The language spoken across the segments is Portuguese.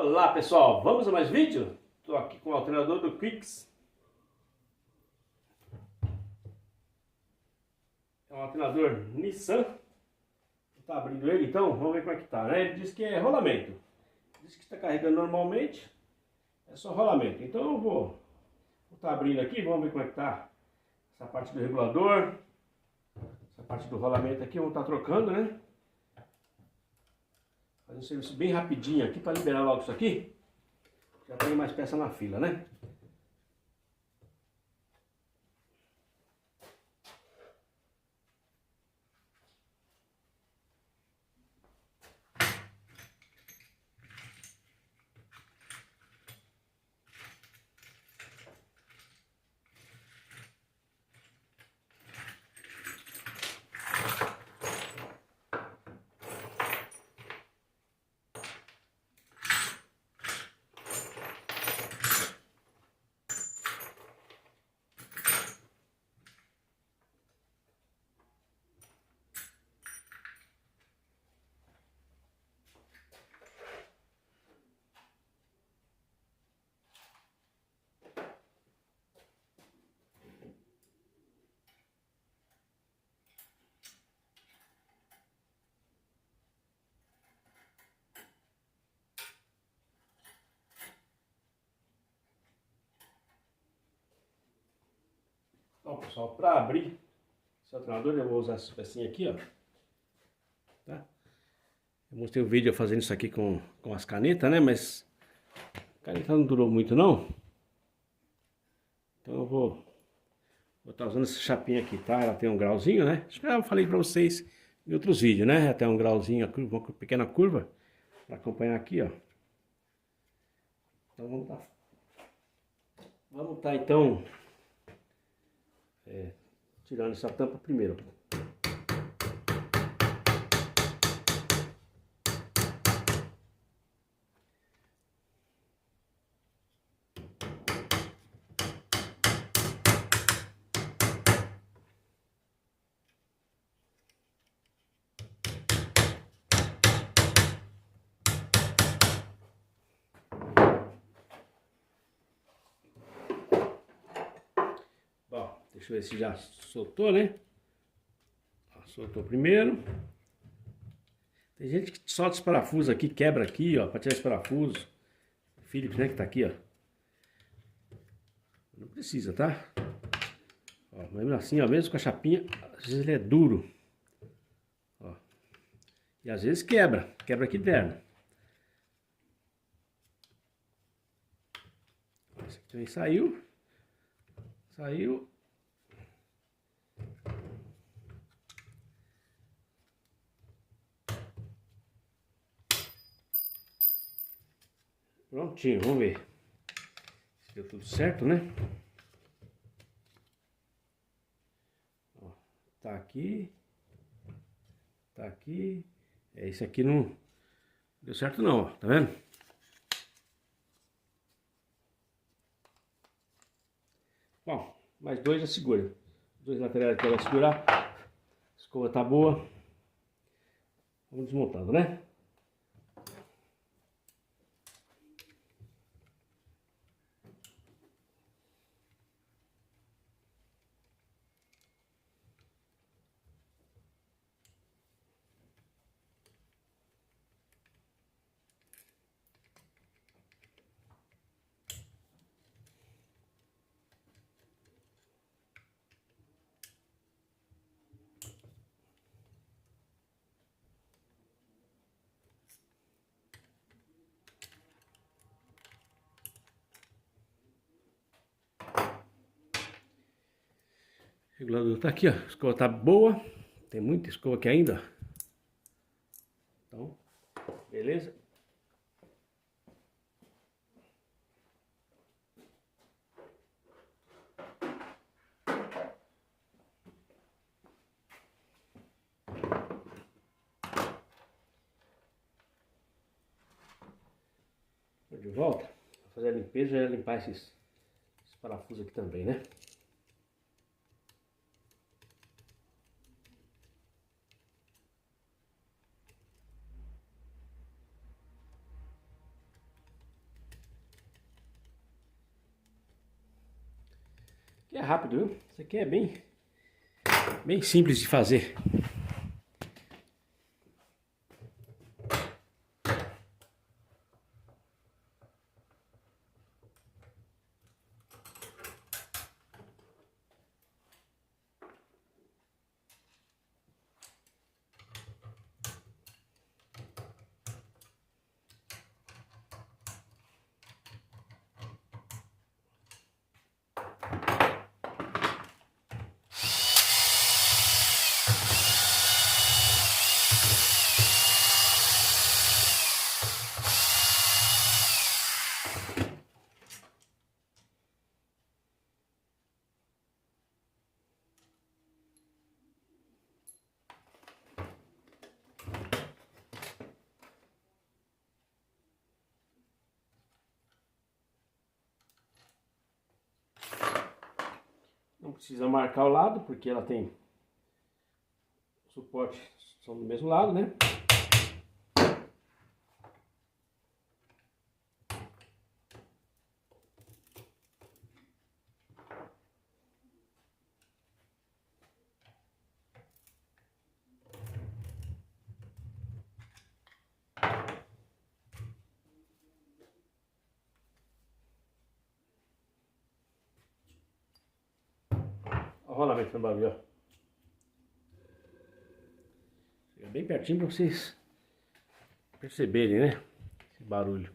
Olá pessoal, vamos a mais vídeo? Estou aqui com o alternador do Quix. É um alternador Nissan. Tá abrindo ele então, vamos ver como é que tá, né? Ele diz que é rolamento. Diz que está carregando normalmente, é só rolamento. Então eu vou estar abrindo aqui, vamos ver como é que tá essa parte do regulador. Essa parte do rolamento aqui, vamos estar trocando, né? Fazer um serviço bem rapidinho aqui para liberar logo isso aqui. Já tem mais peça na fila, né? Então, pessoal, para abrir esse alternador, eu vou usar essa pecinha aqui, ó. Tá? Eu mostrei o vídeo fazendo isso aqui com as canetas, né? Mas a caneta não durou muito, não. Então eu vou estar usando essa chapinha aqui, tá? Ela tem um grauzinho, né? Acho que eu falei para vocês em outros vídeos, né? Ela tem um grauzinho, uma pequena curva para acompanhar aqui, ó. Então vamos tá então tirando essa tampa primeiro. Bom, deixa eu ver se já soltou, né? Ó, soltou primeiro. Tem gente que solta os parafusos aqui, quebra aqui, ó, para tirar esse parafuso. Philips, né, que tá aqui, ó. Não precisa, tá? Ó, mesmo assim, ó, mesmo com a chapinha, às vezes ele é duro. Ó. E às vezes quebra aqui dentro. Esse aqui também saiu. Saiu. Prontinho, vamos ver se deu tudo certo, né? Ó, tá aqui. Tá aqui. Esse aqui não deu certo não, ó, tá vendo? Bom, mais dois já segura. Os dois laterais aqui vai segurar. A escova tá boa. Vamos desmontando, né? O regulador tá aqui, ó. A escova tá boa. Tem muita escova aqui ainda. Então, beleza? De volta. Vou fazer a limpeza e limpar esses parafusos aqui também, né? aqui é rápido, viu? Isso aqui é bem simples de fazer. Não precisa marcar o lado, porque ela tem suporte, são do mesmo lado, né? O rolamento no bagulho, ó. Fica bem pertinho para vocês perceberem, né? Esse barulho.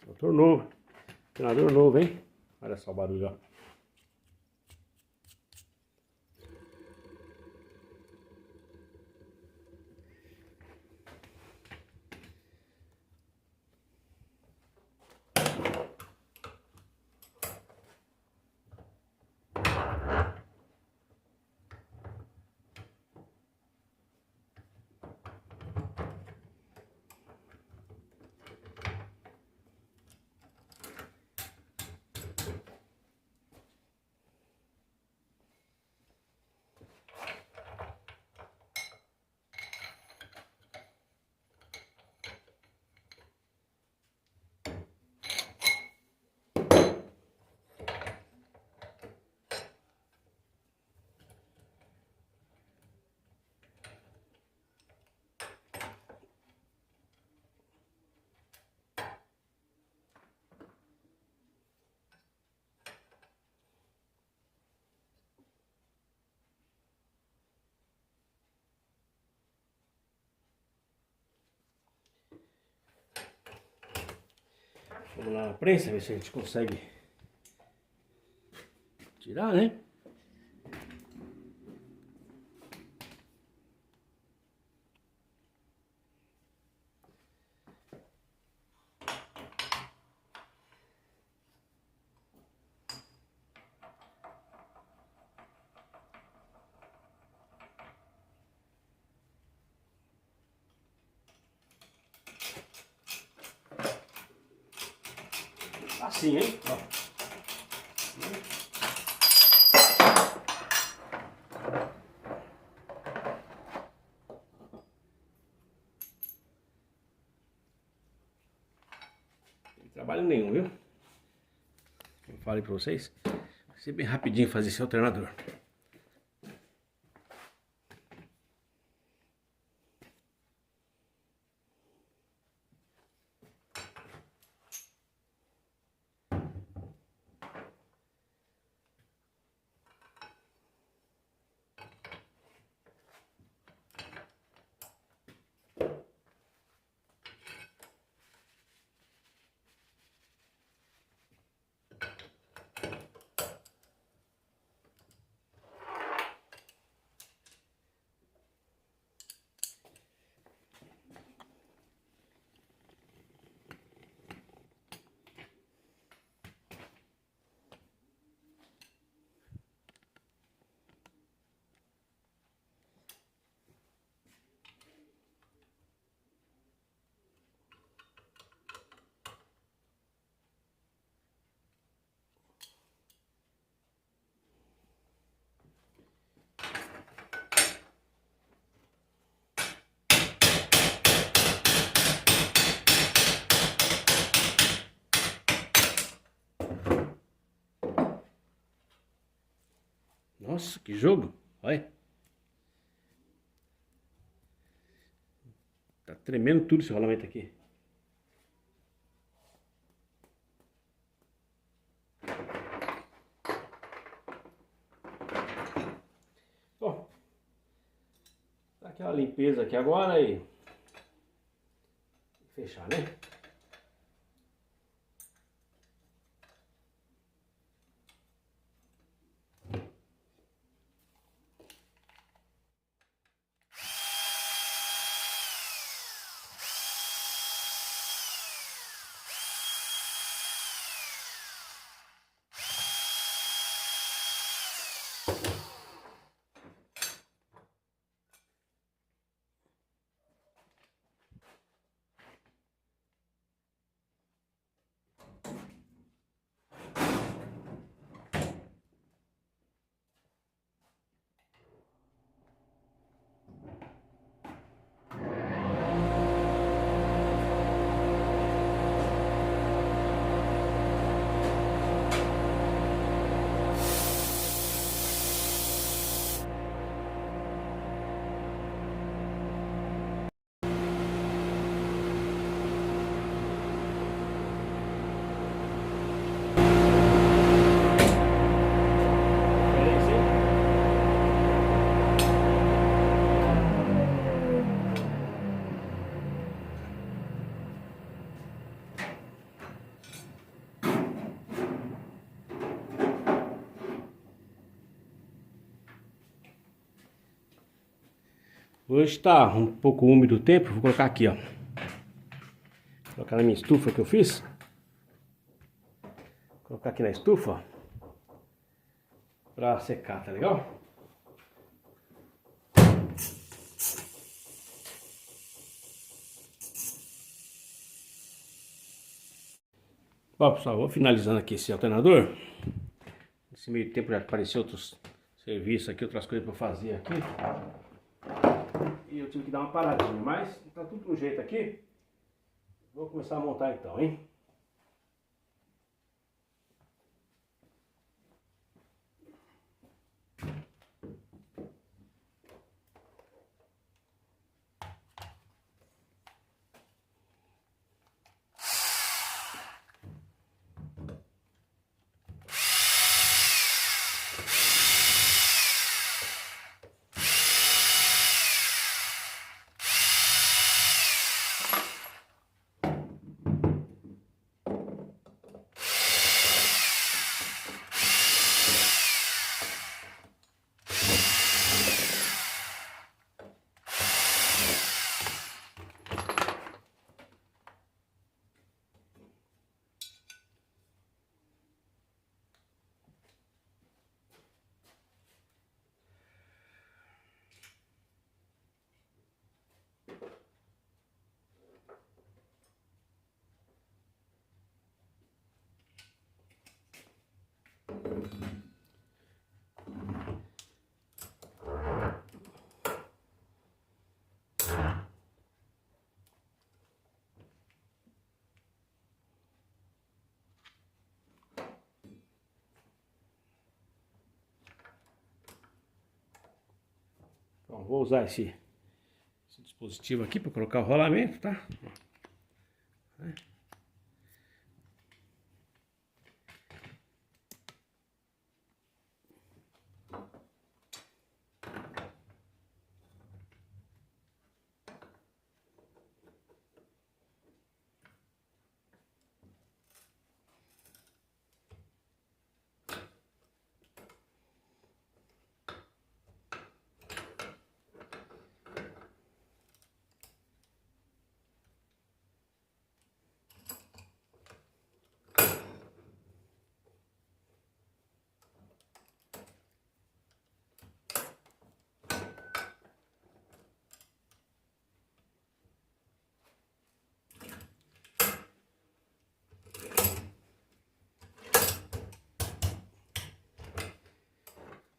Motor novo. Treinador novo, hein? Olha só o barulho, ó. Vamos lá na prensa, ver se a gente consegue tirar, né? Assim, hein? Ó. Não tem trabalho nenhum, viu? Eu falei pra vocês. Vai ser bem rapidinho fazer esse alternador. Nossa, que jogo. Olha. Tá tremendo tudo esse rolamento aqui. Bom, dá aquela limpeza aqui agora e fechar, né? Hoje tá um pouco úmido o tempo, vou colocar aqui, ó. Vou colocar na minha estufa que eu fiz. Vou colocar aqui na estufa, ó, pra secar, tá legal? Bom, pessoal, vou finalizando aqui esse alternador. Nesse meio tempo já apareceu outros serviços aqui, outras coisas pra eu fazer aqui. E eu tive que dar uma paradinha, mas tá tudo no jeito aqui. Vou começar a montar então, hein? Então, vou usar esse dispositivo aqui para colocar o rolamento, tá?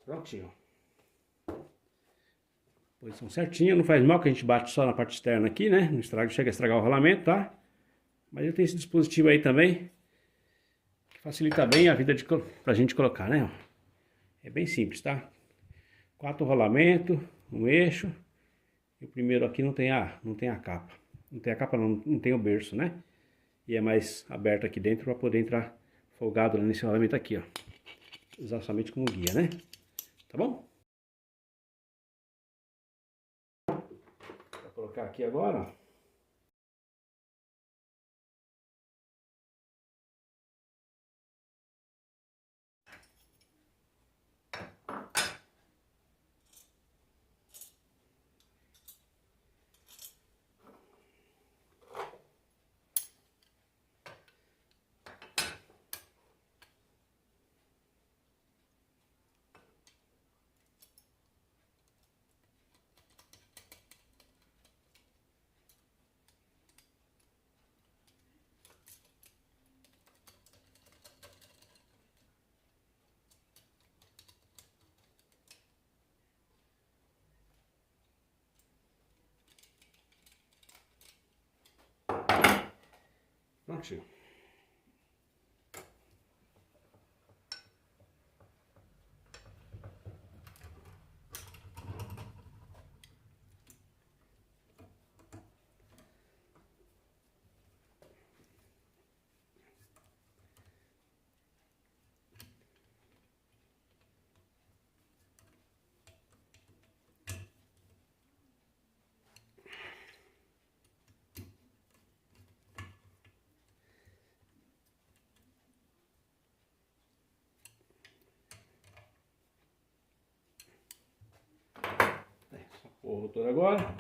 Prontinho. Posição certinha, não faz mal que a gente bate só na parte externa aqui, né? Não estraga, chega a estragar o rolamento, tá? Mas eu tenho esse dispositivo aí também, que facilita bem a vida pra gente colocar, né? É bem simples, tá? 4 rolamentos, um eixo. E o primeiro aqui não tem a capa. Não tem a capa não tem o berço, né? E é mais aberto aqui dentro para poder entrar folgado nesse rolamento aqui, ó. Usar somente como guia, né? Tá bom? Vou colocar aqui agora, ó. Prontinho. O rotor agora.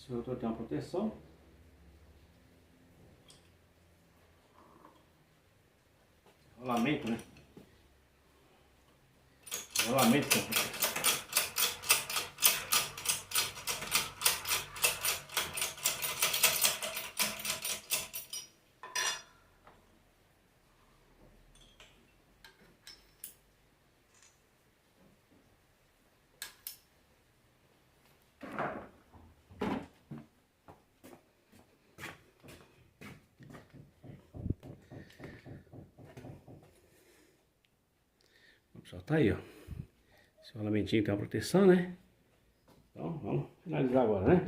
Esse rotor tem uma proteção. Rolamento, né? Rolamento tem proteção. Só tá aí, ó. Esse rolamentinho tem uma proteção, né? Então, vamos finalizar agora, né?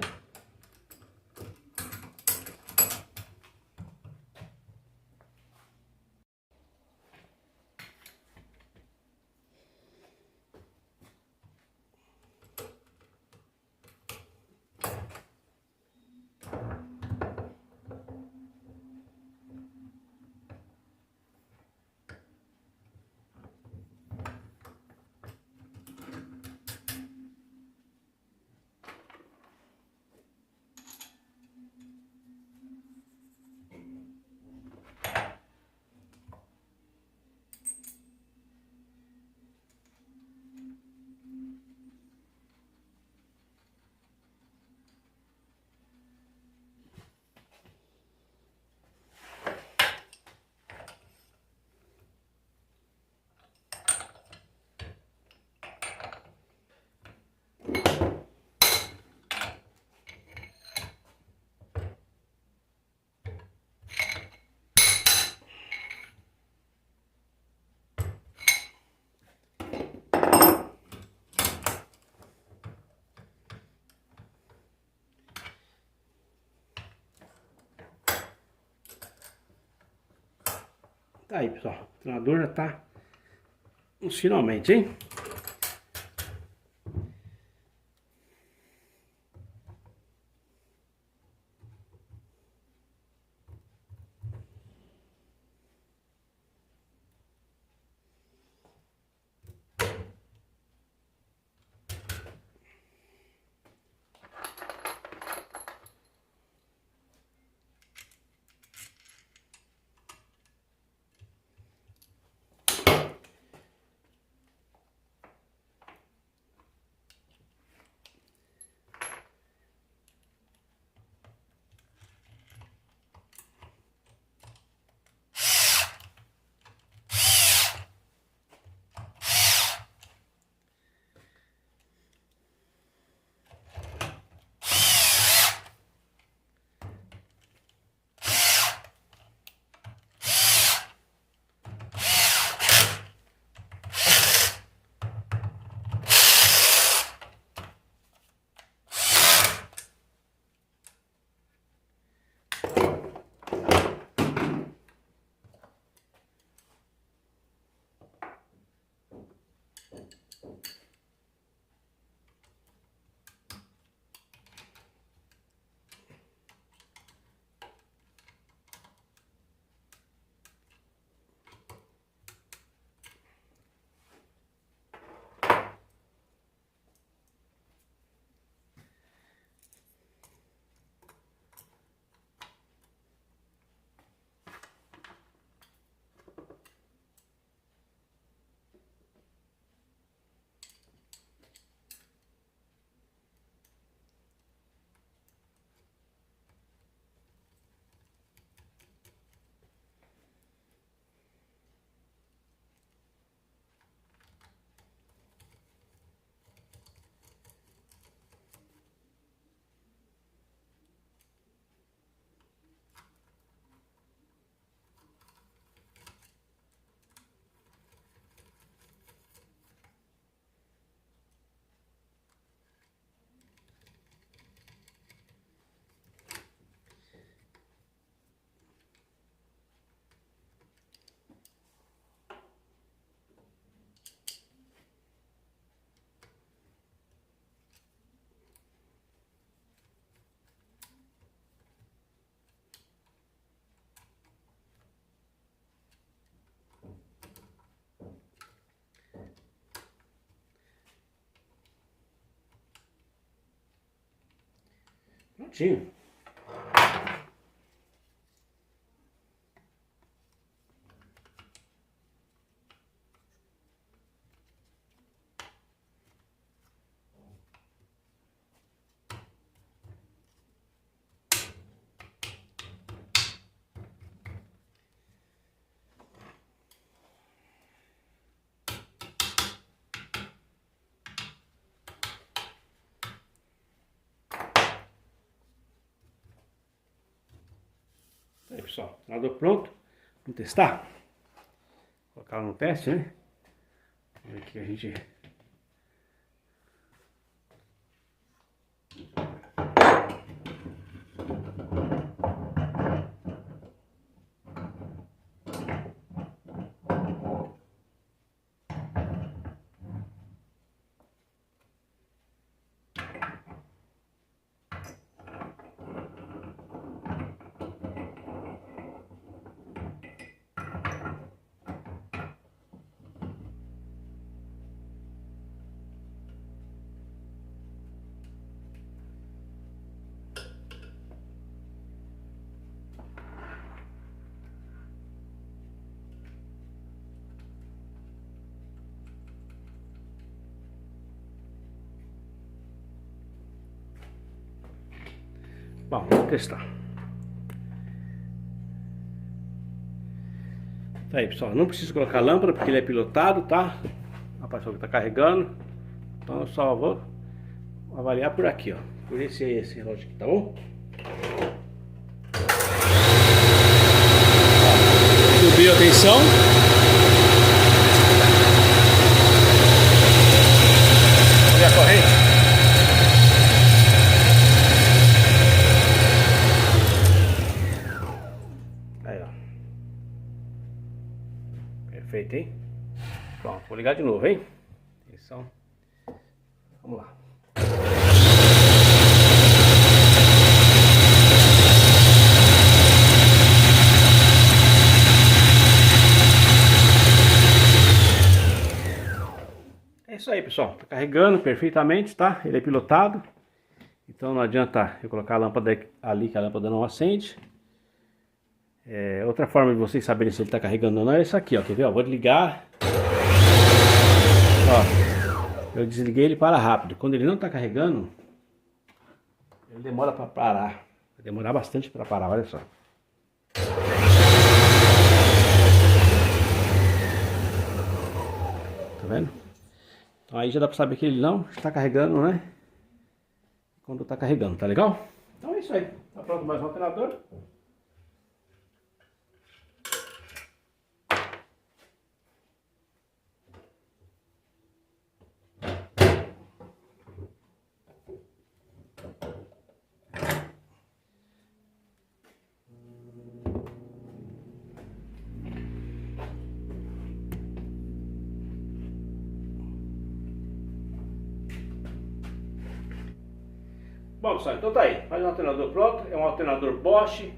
Tá aí, pessoal. O alternador já tá nos finalmente, hein? Prontinho. Aí, pessoal, nada pronto. Vamos testar. Vou colocar no teste, né? Vamos ver aqui a gente. Bom, vamos testar. Tá aí, pessoal, não preciso colocar lâmpada porque ele é pilotado, tá? A pessoa que tá carregando. Então eu só vou avaliar por aqui, ó. Por esse relógio aqui, tá bom? Subiu a tensão. Olha a corrente. Aí, ó. Perfeito, hein? Pronto, vou ligar de novo, hein? Atenção. Vamos lá. É isso aí, pessoal. Tá carregando perfeitamente, tá? Ele é pilotado. Então não adianta eu colocar a lâmpada ali que a lâmpada não acende. Outra forma de vocês saberem se ele está carregando ou não é isso aqui, ó. Quer ver? Ó, vou ligar. Ó, eu desliguei ele para rápido. Quando ele não está carregando, ele demora para parar. Vai demorar bastante para parar, olha só. Tá vendo? Então aí já dá para saber que ele não está carregando, né? Quando está carregando, tá legal? Então é isso aí. Tá pronto mais um alternador. Bom, pessoal, então tá aí. Mais um alternador pronto. É um alternador Bosch.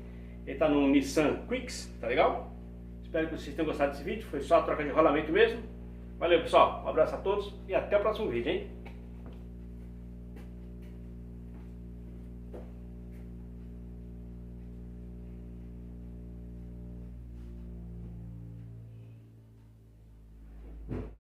Ele tá no Nissan Quicks, tá legal? Espero que vocês tenham gostado desse vídeo. Foi só a troca de rolamento mesmo. Valeu, pessoal. Um abraço a todos e até o próximo vídeo, hein?